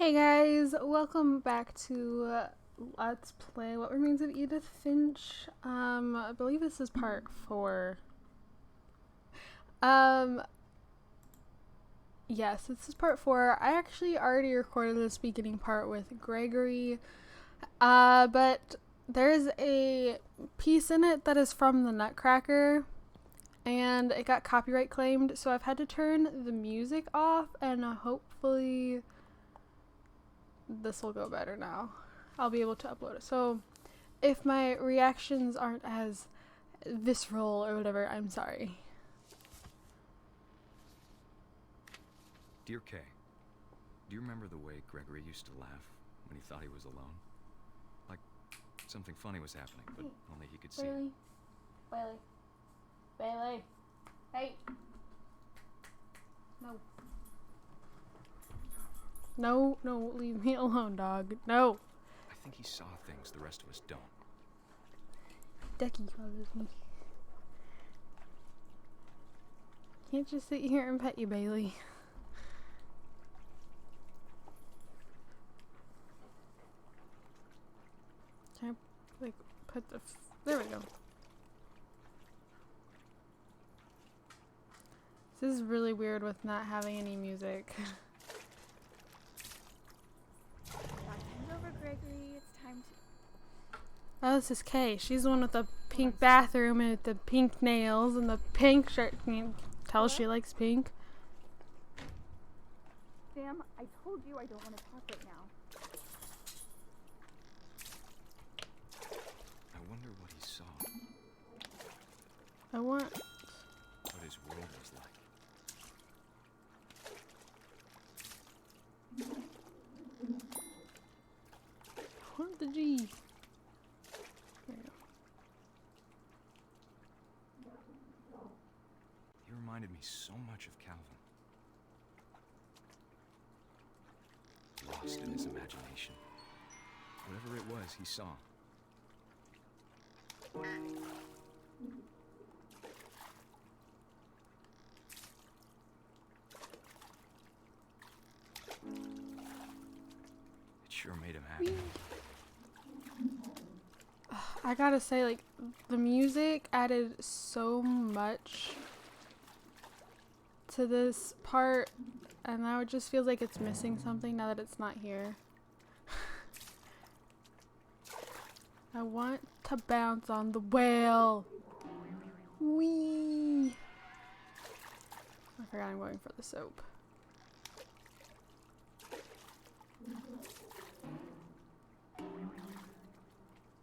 Hey guys, welcome back to Let's Play What Remains of Edith Finch. I believe this is part 4. Yes, this is part 4. I actually already recorded this beginning part with Gregory, but there's a piece in it that is from the Nutcracker, and it got copyright claimed, so I've had to turn the music off, and hopefully this will go better now. I'll be able to upload it. So if my reactions aren't as visceral or whatever, I'm sorry. Dear Kay, do you remember the way Gregory used to laugh when he thought he was alone? Like something funny was happening, but only he could see it. Bailey. Hey. No, leave me alone, dog. No. I think he saw things the rest of us don't. Ducky follows me. Can't just sit here and pet you, Bailey. Can I, like, put the... There we go. This is really weird with not having any music. Gregory, it's time to... Oh, this is Kay. She's the one with the pink bathroom and the pink nails and the pink shirt. Can you tell she likes pink? Sam, I told you I don't want to talk right now. I wonder what he saw. I want... What his world was like. What the G? There we go. He reminded me so much of Calvin. Lost in his imagination. Whatever it was he saw. It sure made him happy. I gotta say, like, the music added so much to this part, and now it just feels like it's missing something now that it's not here. I want to bounce on the whale. Whee! I forgot I'm going for the soap.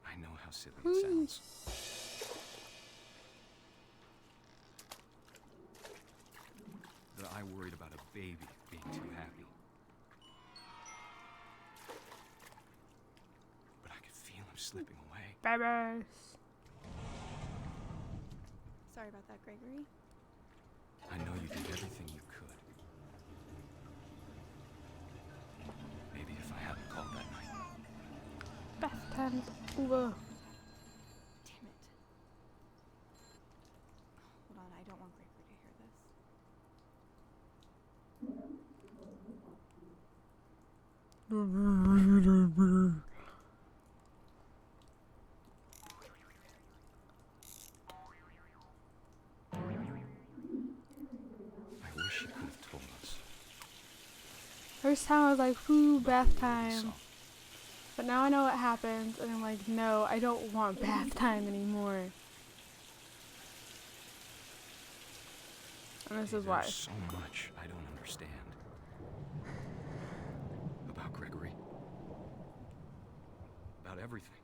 I know how silly it sounds. That I worried about a baby being too happy. But I could feel him slipping away. Babies. Sorry about that, Gregory. I know you did everything you could. Maybe if I hadn't called that night. Bath time over. Damn it. Hold on, I don't want Gregory to hear this. I wish you could have told us. First time I was like, whoo, bath What you time. saw. But now I know what happens, and I'm like, no, I don't want bath time anymore. And this is why. There's so much I don't understand. About Gregory. About everything.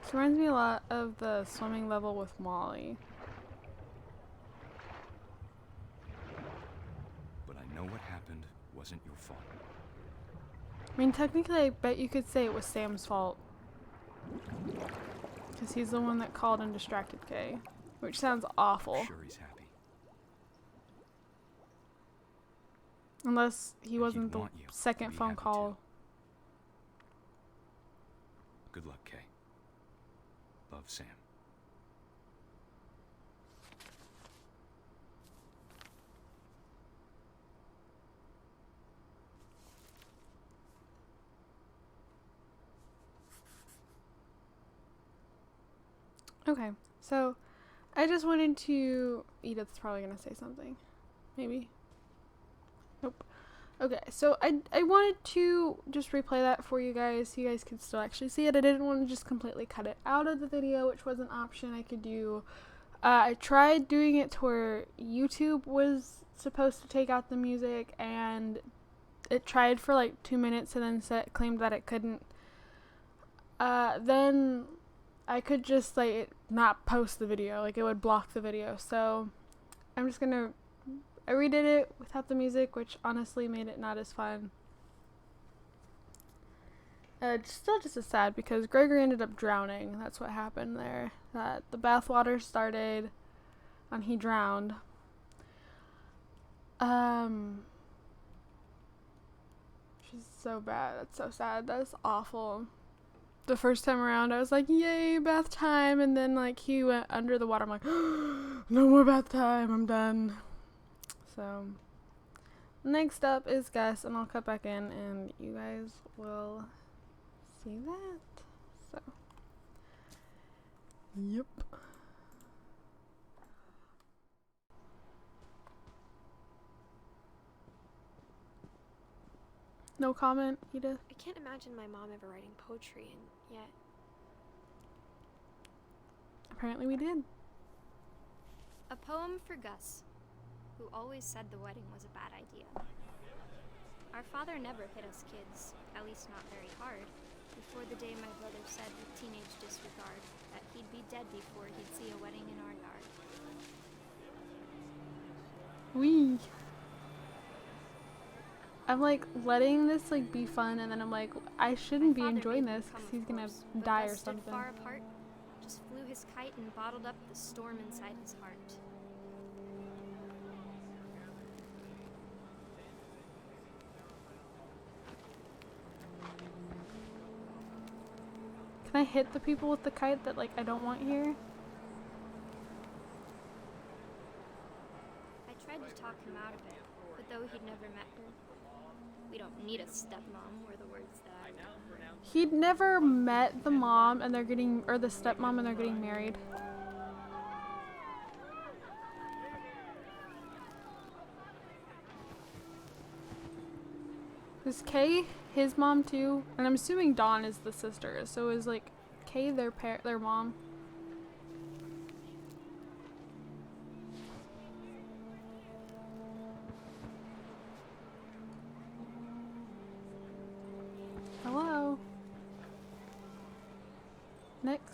This reminds me a lot of the swimming level with Molly. But I know what happened wasn't your fault. I mean, technically, I bet you could say it was Sam's fault. Because he's the one that called and distracted Kay. Which sounds awful. I'm sure he's happy. Unless he But wasn't he'd the want you to second be phone happy call. too. Good luck, Kay. Love, Sam. Okay, so I just wanted to. Edith's probably gonna say something. Maybe. Nope. Okay, so I wanted to just replay that for you guys so you guys could still actually see it. I didn't want to just completely cut it out of the video, which was an option I could do. I tried doing it to where YouTube was supposed to take out the music, and it tried for like 2 minutes and then claimed that it couldn't. Then I could just like not post the video, like it would block the video. So I'm just gonna. I redid it without the music, which honestly made it not as fun. It's still just as sad because Gregory ended up drowning. That's what happened there. That the bathwater started and he drowned. She's so bad. That's so sad. That's awful. The first time around, I was like, yay, bath time. And then, like, he went under the water. I'm like, no more bath time. I'm done. So, next up is Gus, and I'll cut back in, and you guys will see that. So, yep. No comment, Edith? I can't imagine my mom ever writing poetry, and yet... Apparently we did. A poem for Gus, who always said the wedding was a bad idea. Our father never hit us kids, at least not very hard, before the day my brother said with teenage disregard that he'd be dead before he'd see a wedding in our yard. Wee. I'm like letting this like be fun, and then I'm like, I shouldn't be enjoying this because he's gonna die or something. Far apart, just flew his kite and bottled up the storm inside his heart. Can I hit the people with the kite that like I don't want here? I tried to talk him out of it, but though he'd never met her, we don't need a stepmom, were the words that I He'd never met the mom and they're getting, or the stepmom and they're getting married. Is Kay his mom too? And I'm assuming Dawn is the sister. So is like Kay their mom? Hello. Next.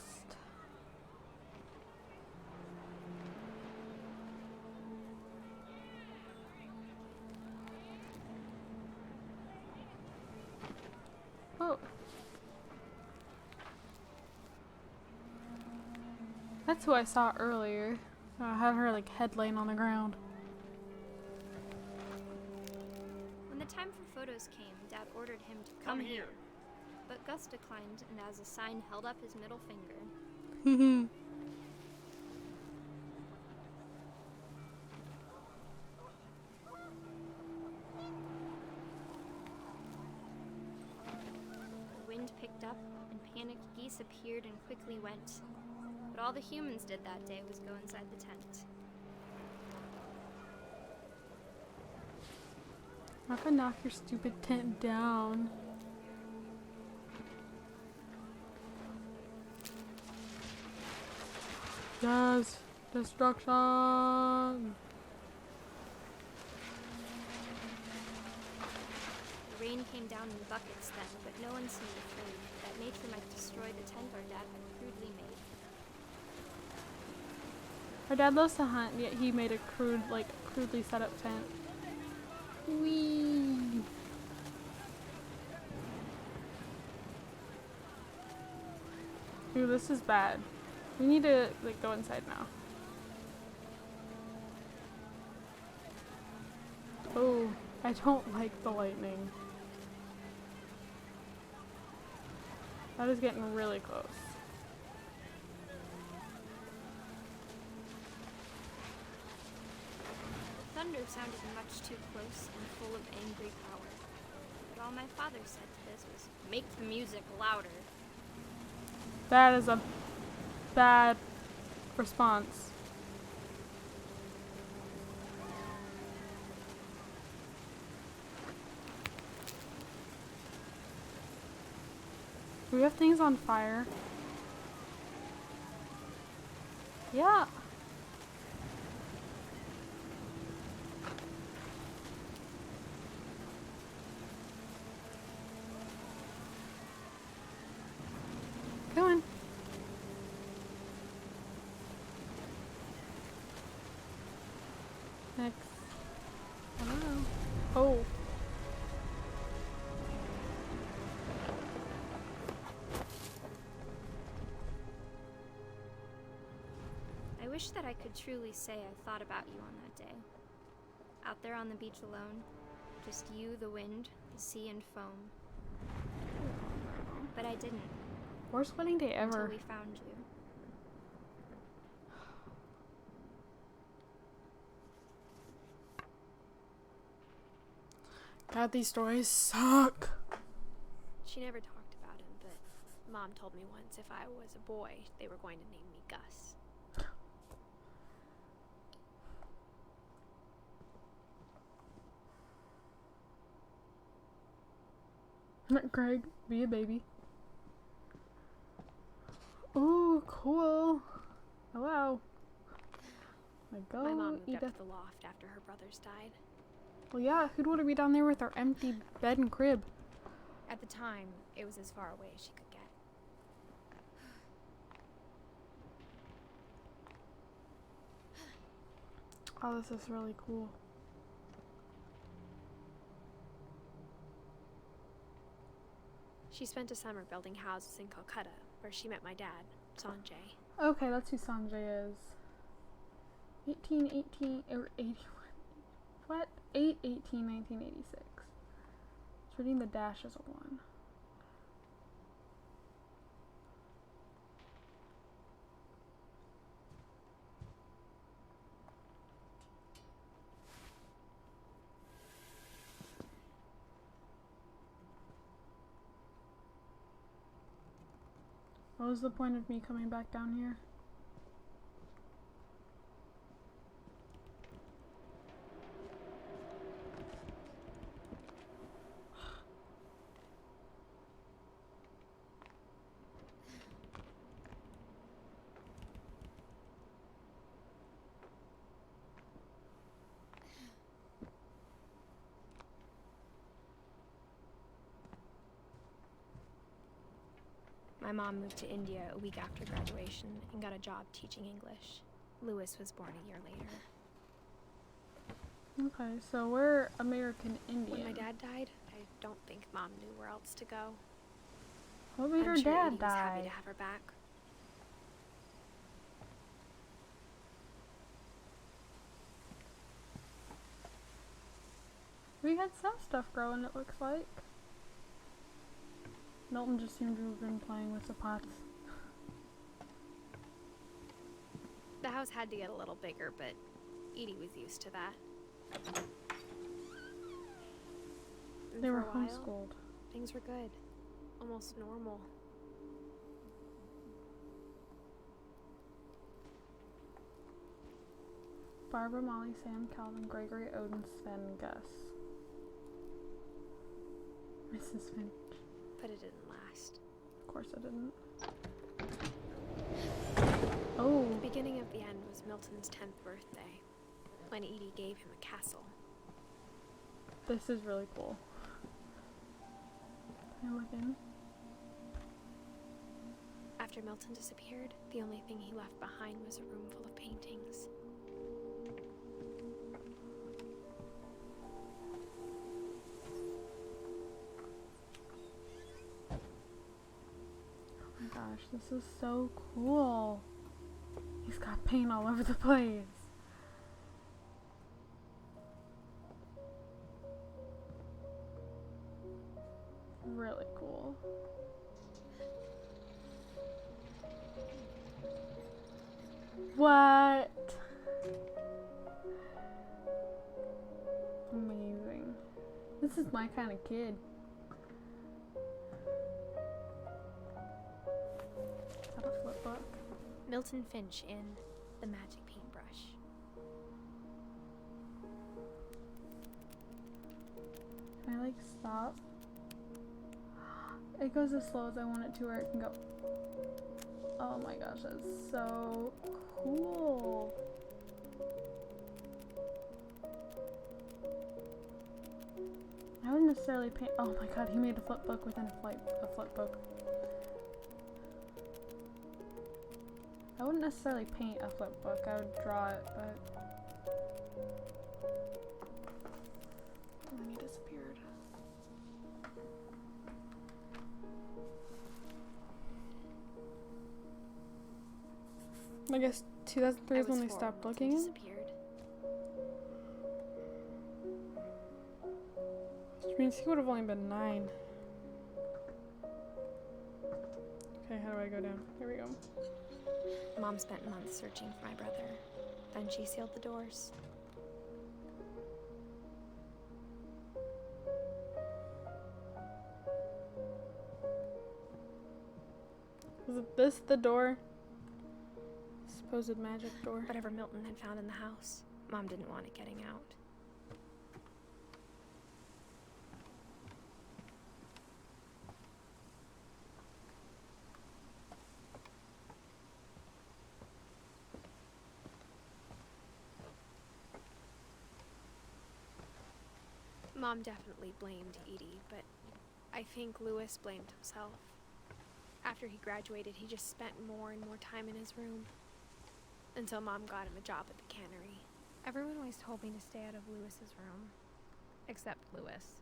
Oh. That's who I saw earlier. I had her like head laying on the ground. When the time for photos came, Dad ordered him to come here. But Gus declined and as a sign held up his middle finger. The wind picked up and panicked geese appeared and quickly went. But all the humans did that day was go inside the tent. I'm not gonna knock your stupid tent down. Yes, destruction. The rain came down in buckets then, but no one seemed afraid that nature might destroy the tent our dad had crudely made. Our dad loves to hunt, yet he made a crudely set up tent. Whee! Ooh, this is bad. We need to like go inside now. Oh, I don't like the lightning. That is getting really close. The thunder sounded much too close and full of angry power. But all my father said to this was, "Make the music louder." That is a bad response. We have things on fire. Yeah. Come on. Next. Hello. Oh. I wish that I could truly say I thought about you on that day. Out there on the beach alone, just you, the wind, the sea, and foam. But I didn't. Worst wedding day ever. Until we found you. God, these stories suck. She never talked about him, but Mom told me once if I was a boy, they were going to name me Gus. Greg, be a baby. Ooh, cool. Hello. Go, My mom moved Edith. up to the loft after her brothers died. Well, yeah, who'd want to be down there with our empty bed and crib? At the time, it was as far away as she could get. Oh, this is really cool. She spent a summer building houses in Calcutta, where she met my dad, Sanjay. Okay, that's who Sanjay is. 1818 or 81. What? 8/18/1986. It's reading the dash as a 1. What was the point of me coming back down here? My mom moved to India a week after graduation and got a job teaching English. Lewis was born a year later. Okay, so we're American Indian. When my dad died, I don't think Mom knew where else to go. What made I'm her sure dad Edie was happy die? to have her back. We had some stuff growing, it looks like. Milton just seemed to have been playing with the pots. The house had to get a little bigger, but Edie was used to that. And They for were a while, homeschooled. things were good. Almost normal. Barbara, Molly, Sam, Calvin, Gregory, Odin, Sven, Gus. Mrs. Finch. But it didn't last. Of course it didn't. Oh. The beginning of the end was Milton's 10th birthday, when Edie gave him a castle. This is really cool. Can I look in? After Milton disappeared, the only thing he left behind was a room full of paintings. Oh my gosh, this is so cool. He's got paint all over the place. Really cool. What? Amazing. This is my kind of kid. Is that a flip book? Milton Finch in the magic paintbrush. Can I like stop? It goes as slow as I want it to, or it can go. Oh my gosh, that's so cool. I wouldn't necessarily paint. Oh my god, he made a flip book within a flip book. I wouldn't necessarily paint a flip book. I would draw it, but. And then he disappeared. I guess 2003 is when they stopped looking. Disappeared. Which means he would have only been 9. Okay, how do I go down? Here we go. Mom spent months searching for my brother. Then she sealed the doors. Was this the door? Supposed magic door. Whatever Milton had found in the house, Mom didn't want it getting out. Mom definitely blamed Edie, but I think Lewis blamed himself. After he graduated, he just spent more and more time in his room. Until Mom got him a job at the cannery. Everyone always told me to stay out of Lewis's room. Except Lewis.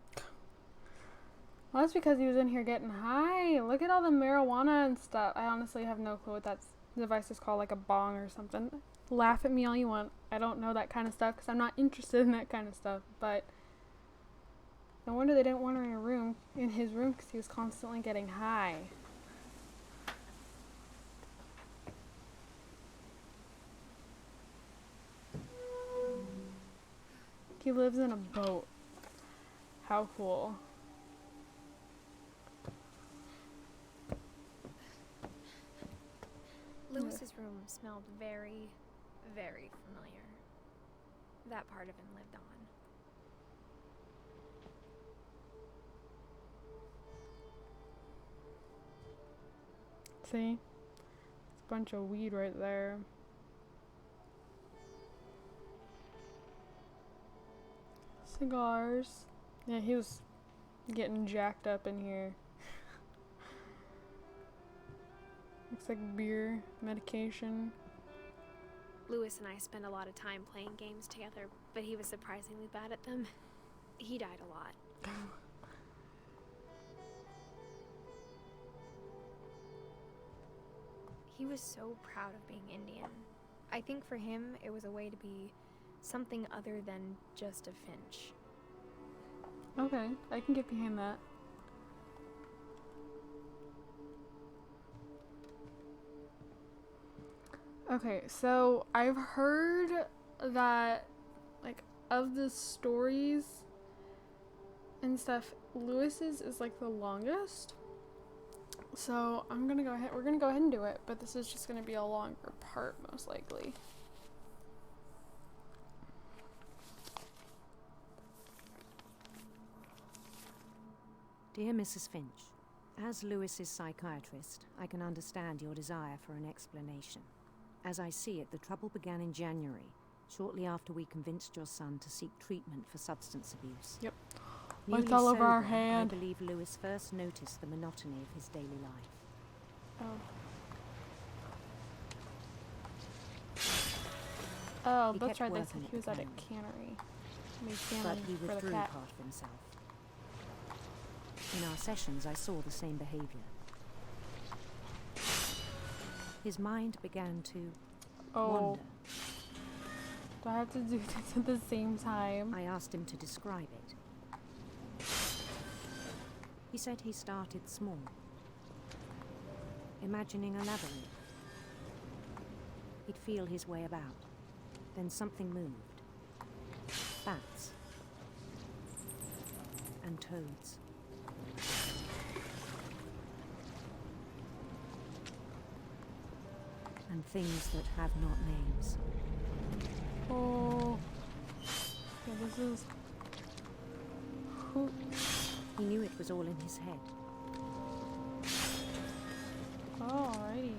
Well, that's because he was in here getting high. Look at all the marijuana and stuff. I honestly have no clue what that device is called, like a bong or something. Laugh at me all you want. I don't know that kind of stuff because I'm not interested in that kind of stuff, but no wonder they didn't want her in his room because he was constantly getting high. He lives in a boat. How cool. Lewis's room smelled very, very familiar. That part of him lived on. See? It's a bunch of weed right there. Cigars. Yeah, he was getting jacked up in here. Looks like beer, medication. Lewis and I spent a lot of time playing games together, but he was surprisingly bad at them. He died a lot. He was so proud of being Indian. I think for him, it was a way to be something other than just a Finch. Okay, I can get behind that. Okay, so I've heard that, like, of the stories and stuff, Lewis's is like the longest. So we're gonna go ahead and do it, but this is just gonna be a longer part most likely. Dear Mrs. Finch, as Lewis's psychiatrist, I can understand your desire for an explanation. As I see it, the trouble began in January, shortly after we convinced your son to seek treatment for substance abuse. Yep. Newly It's all over our sober, hand. I believe Lewis first noticed the monotony of his daily life. Oh, He that's kept right. They working said at he was the at a cannery. cannery. Made But salmon he for the withdrew cat. part of himself. In our sessions, I saw the same behavior. His mind began to wander. Do I have to do this at the same time? I asked him to describe it. He said he started small, imagining a labyrinth. He'd feel his way about. Then something moved. Bats. And toads. and things that have not names. Oh. Yeah, this is... Who? He knew it was all in his head. Alrighty.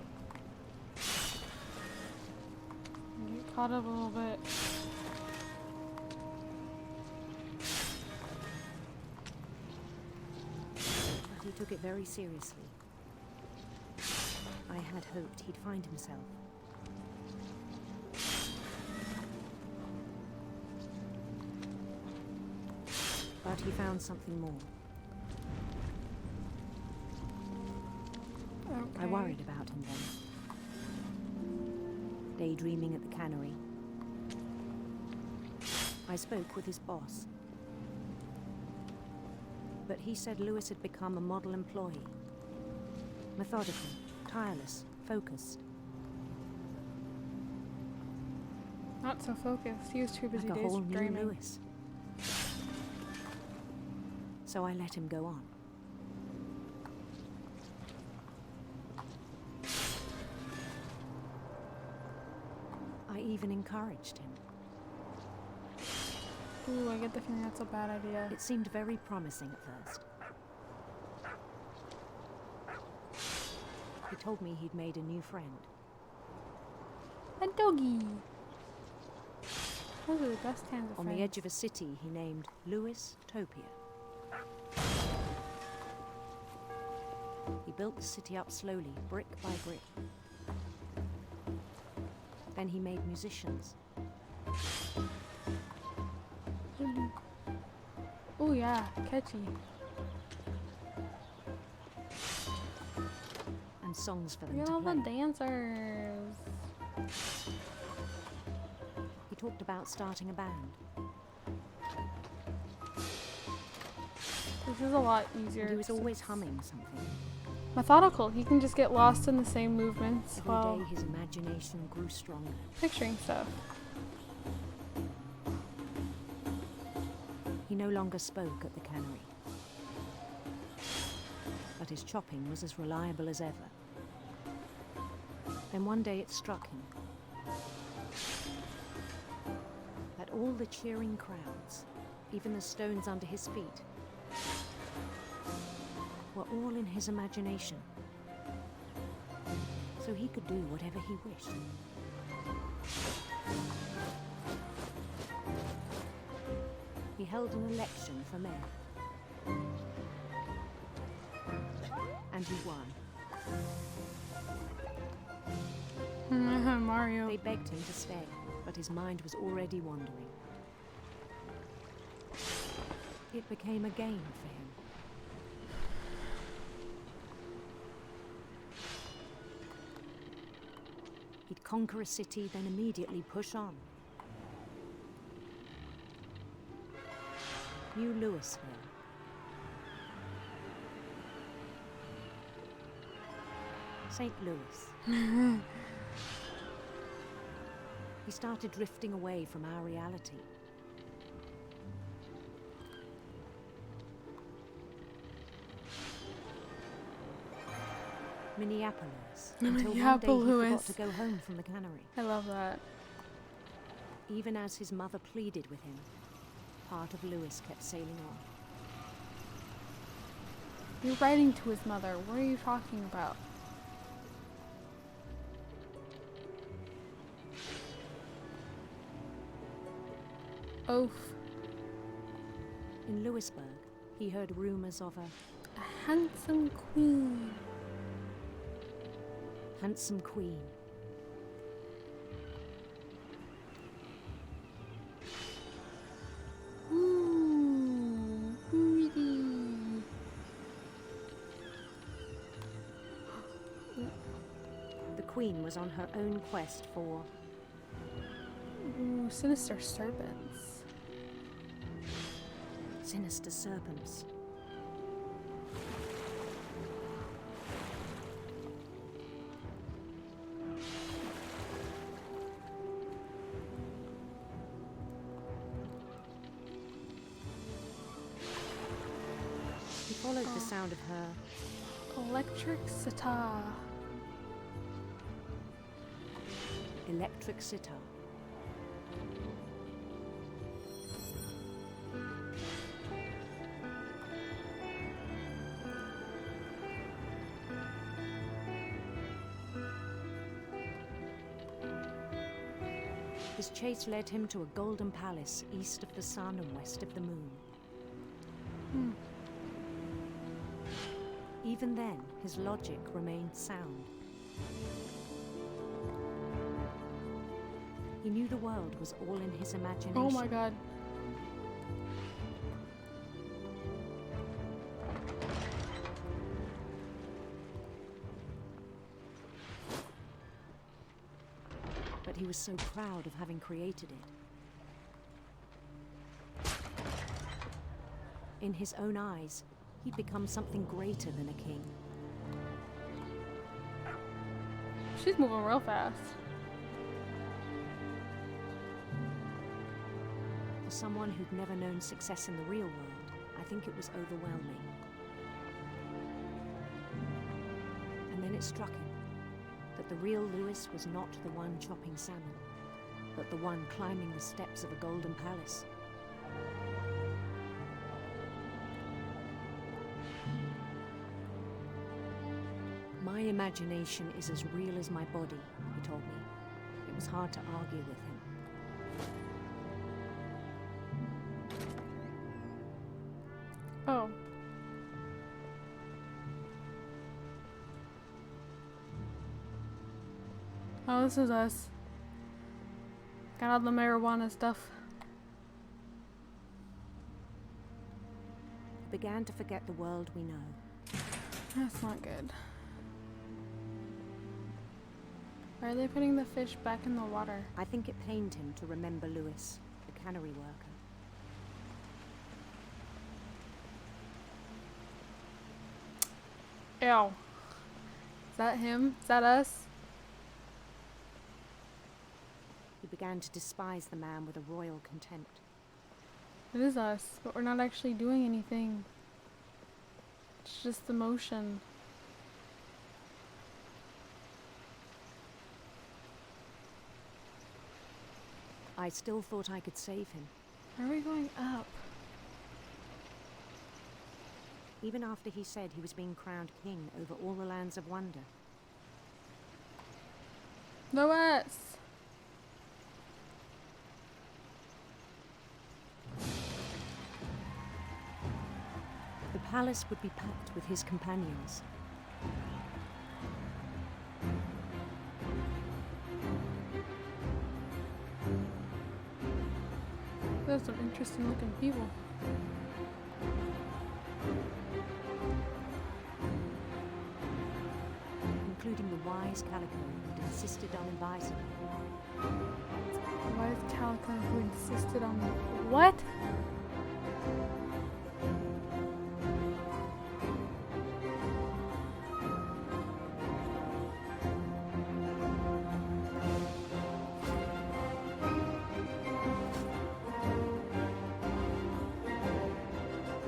Get caught up a little bit. But he took it very seriously. I had hoped he'd find himself. But he found something more. Okay. I worried about him then. Daydreaming at the cannery. I spoke with his boss. But he said Lewis had become a model employee. Methodical, tireless, focused. Not so focused. He was too busy Like a whole new daydreaming. Lewis. So I let him go on. I even encouraged him. Ooh, I get the feeling that's a bad idea. It seemed very promising at first. He told me he'd made a new friend. A doggy. Those are the best kinds of On friends. the edge of a city he named Lewis Topia. He built the city up slowly, brick by brick. Then he made musicians. Oh yeah, catchy. And songs for them Look at to all the play. dancers. He talked about starting a band. This is a lot easier. And he was 'cause always it's humming something. methodical. He can just get lost in the same movements Every while day his imagination grew stronger. picturing stuff. He no longer spoke at the cannery. But his chopping was as reliable as ever. Then one day it struck him that all the cheering crowds, even the stones under his feet, were all in his imagination. So he could do whatever he wished. He held an election for mayor. And he won. Mario. They begged him to stay, but his mind was already wandering. It became a game for him. He'd conquer a city, then immediately push on. New Louisville. St. Louis. He started drifting away from our reality. Minneapolis. Until one day he Minneapolis. forgot to go home from the cannery. I love that. Even as his mother pleaded with him, part of Lewis kept sailing on. You're writing to his mother. What are you talking about? Oof. In Louisburg, he heard rumors of A handsome queen. a handsome queen. Ooh, pretty. The queen was on her own quest for Ooh, sinister serpents. sinister serpents. He followed the sound of her Electric sitar. electric sitar. His chase led him to a golden palace east of the sun and west of the moon. Even then, his logic remained sound. He knew the world was all in his imagination. Oh my god. But he was so proud of having created it. In his own eyes, he'd become something greater than a king. She's moving real fast. For someone who'd never known success in the real world, I think it was overwhelming. And then it struck him that the real Lewis was not the one chopping salmon, but the one climbing the steps of a golden palace. My imagination is as real as my body, he told me. It was hard to argue with him. Oh. Oh, this is us. Got all the marijuana stuff. He began to forget the world we know. That's not good. Why are they putting the fish back in the water? I think it pained him to remember Lewis, the cannery worker. Ew. Is that him? Is that us? He began to despise the man with a royal contempt. It is us, but we're not actually doing anything. It's just the motion. I still thought I could save him. Why are we going up? Even after he said he was being crowned king over all the lands of wonder. Lois! The palace would be packed with his companions. There's some interesting looking people. Including the wise Calico who insisted on advising him. Why is Calico who insisted on what?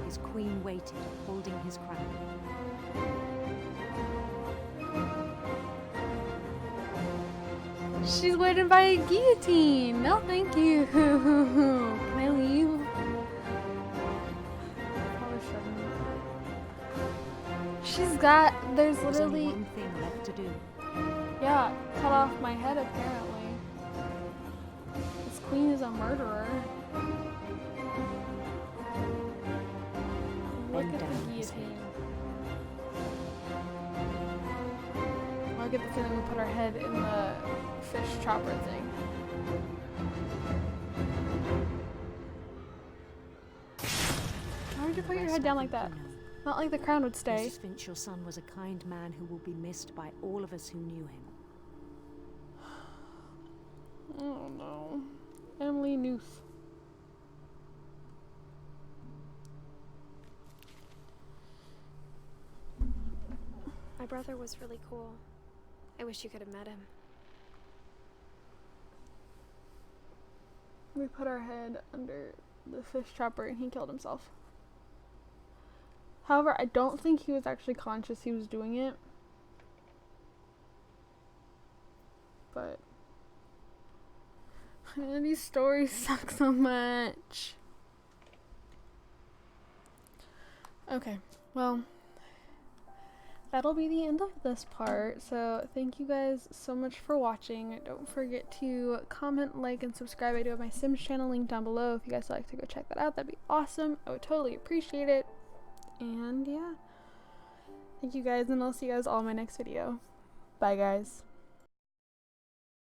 His queen waited, holding his crown. She's waiting by a guillotine. No, thank you. Can I leave? Probably shouldn't. She's got. There's There's only literally. one thing left to do. Yeah, cut off my head apparently. This queen is a murderer. Look Bend at the down his guillotine. I get the feeling we put our head in the fish chopper thing. Why would you put your Rest head down I like think that? you know. Not like the crown would stay. Mrs. Finch, your son was a kind man who will be missed by all of us who knew him. Oh no. Emily Noose. My brother was really cool. I wish you could have met him. We put our head under the fish chopper and he killed himself. However, I don't think he was actually conscious he was doing it. But These stories suck so much. Okay, well, that'll be the end of this part. So thank you guys so much for watching. Don't forget to comment, like, and subscribe. I do have my Sims channel linked down below. If you guys would like to go check that out, that'd be awesome. I would totally appreciate it. And yeah, thank you guys, and I'll see you guys all in my next video. Bye guys.